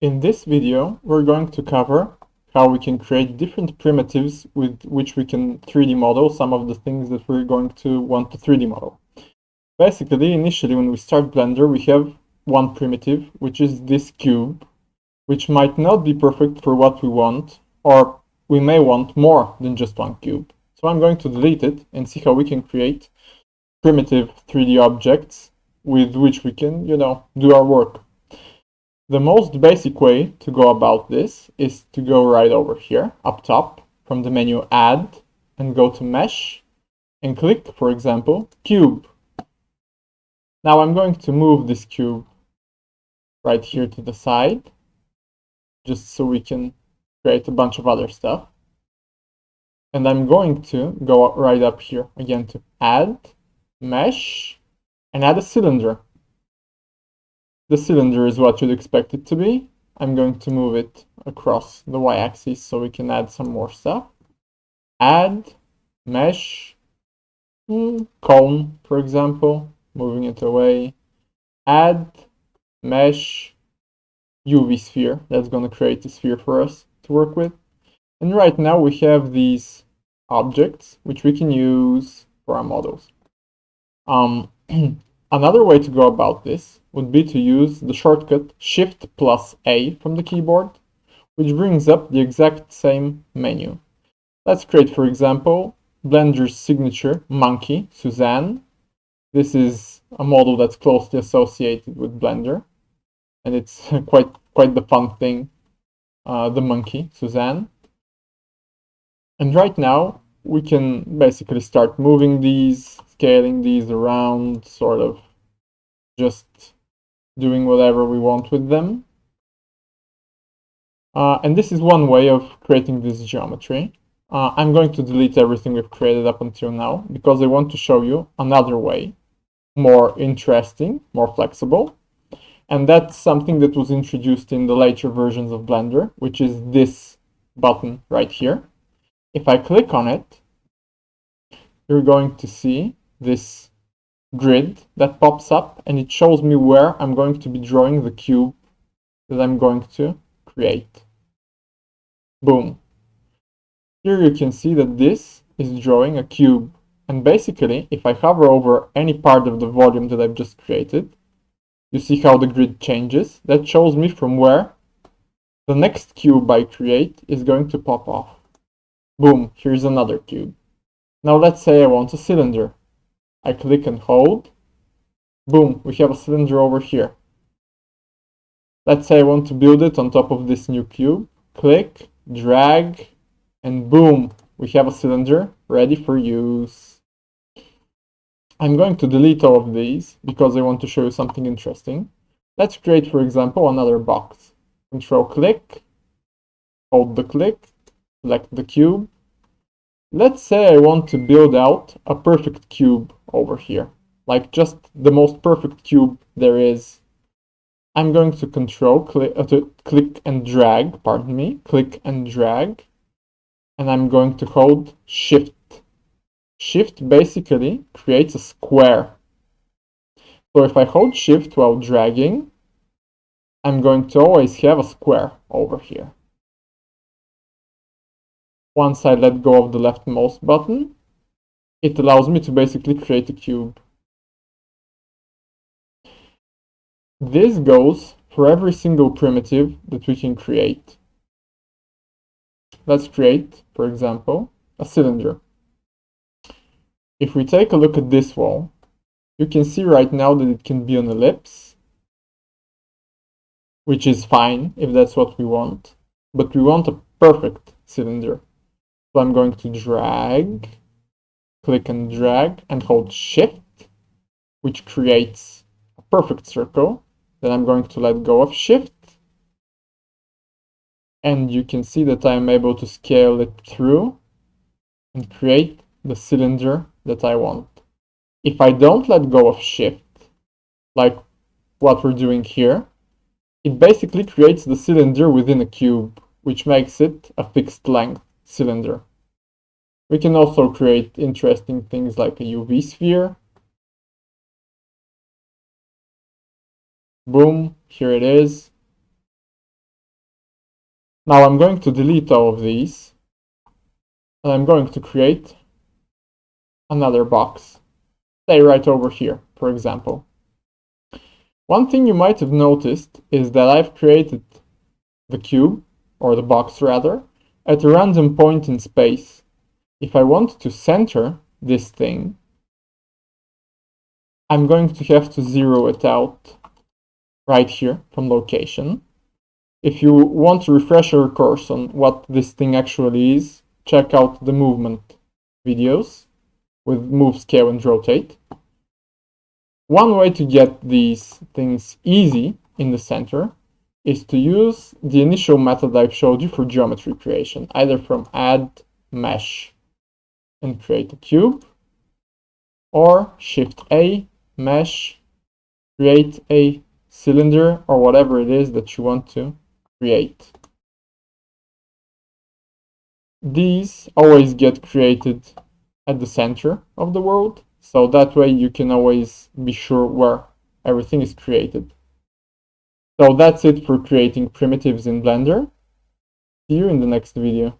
In this video, we're going to cover how we can create different primitives with which we can 3D model some of the things that we're going to want to 3D model. Basically, initially when we start Blender, we have one primitive, which is this cube, which might not be perfect for what we want, or we may want more than just one cube. So I'm going to delete it and see how we can create primitive 3D objects with which we can, do our work. The most basic way to go about this is to go right over here, up top, from the menu Add, and go to Mesh, and click, for example, Cube. Now I'm going to move this cube right here to the side, just so we can create a bunch of other stuff. And I'm going to go right up here, again to Add, Mesh, and add a cylinder. The cylinder is what you'd expect it to be. I'm going to move it across the y-axis so we can add some more stuff. Add, mesh, cone, for example, moving it away. Add, mesh, UV sphere. That's going to create a sphere for us to work with. And right now we have these objects which we can use for our models. Another way to go about this would be to use the shortcut Shift plus A from the keyboard, which brings up the exact same menu. Let's create, for example, Blender's signature monkey, Suzanne. This is a model that's closely associated with Blender, and it's quite the fun thing, the monkey, Suzanne. And right now, we can basically start moving these, scaling these around, sort of just doing whatever we want with them. And this is one way of creating this geometry. I'm going to delete everything we've created up until now because I want to show you another way, more interesting, more flexible. And that's something that was introduced in the later versions of Blender, which is this button right here. If I click on it, you're going to see this grid that pops up, and it shows me where I'm going to be drawing the cube that I'm going to create. Boom. Here you can see that this is drawing a cube, and basically if I hover over any part of the volume that I've just created, you see how the grid changes. That shows me from where the next cube I create is going to pop off. Boom, here's another cube. Now let's say I want a cylinder. I click and hold. Boom, we have a cylinder over here. Let's say I want to build it on top of this new cube. Click, drag, and boom, we have a cylinder ready for use. I'm going to delete all of these because I want to show you something interesting. Let's create, for example, another box. Control click, hold the click, select the cube. Let's say I want to build out a perfect cube over here, like just the most perfect cube there is. I'm going to click and drag, click and drag, and I'm going to hold Shift. Shift basically creates a square. So if I hold Shift while dragging, I'm going to always have a square over here. Once I let go of the leftmost button, it allows me to basically create a cube. This goes for every single primitive that we can create. Let's create, for example, a cylinder. If we take a look at this wall, you can see right now that it can be an ellipse, which is fine if that's what we want, but we want a perfect cylinder. So I'm going to drag, click and drag, and hold Shift, which creates a perfect circle. Then I'm going to let go of Shift, and you can see that I'm able to scale it through and create the cylinder that I want. If I don't let go of Shift, like what we're doing here, it basically creates the cylinder within a cube, which makes it a fixed length cylinder. We can also create interesting things like a UV sphere. Boom, here it is. Now I'm going to delete all of these, and I'm going to create another box, say right over here, for example. One thing you might have noticed is that I've created the cube, or the box rather, at a random point in space. If I want to center this thing, I'm going to have to zero it out right here from location. If you want to refresh your course on what this thing actually is, check out the movement videos with move, scale, and rotate. One way to get these things easy in the center is to use the initial method I've showed you for geometry creation, either from add mesh and create a cube, or Shift A, mesh, create a cylinder, or whatever it is that you want to create. These always get created at the center of the world, so that way you can always be sure where everything is created. So that's it for creating primitives in Blender. See you in the next video.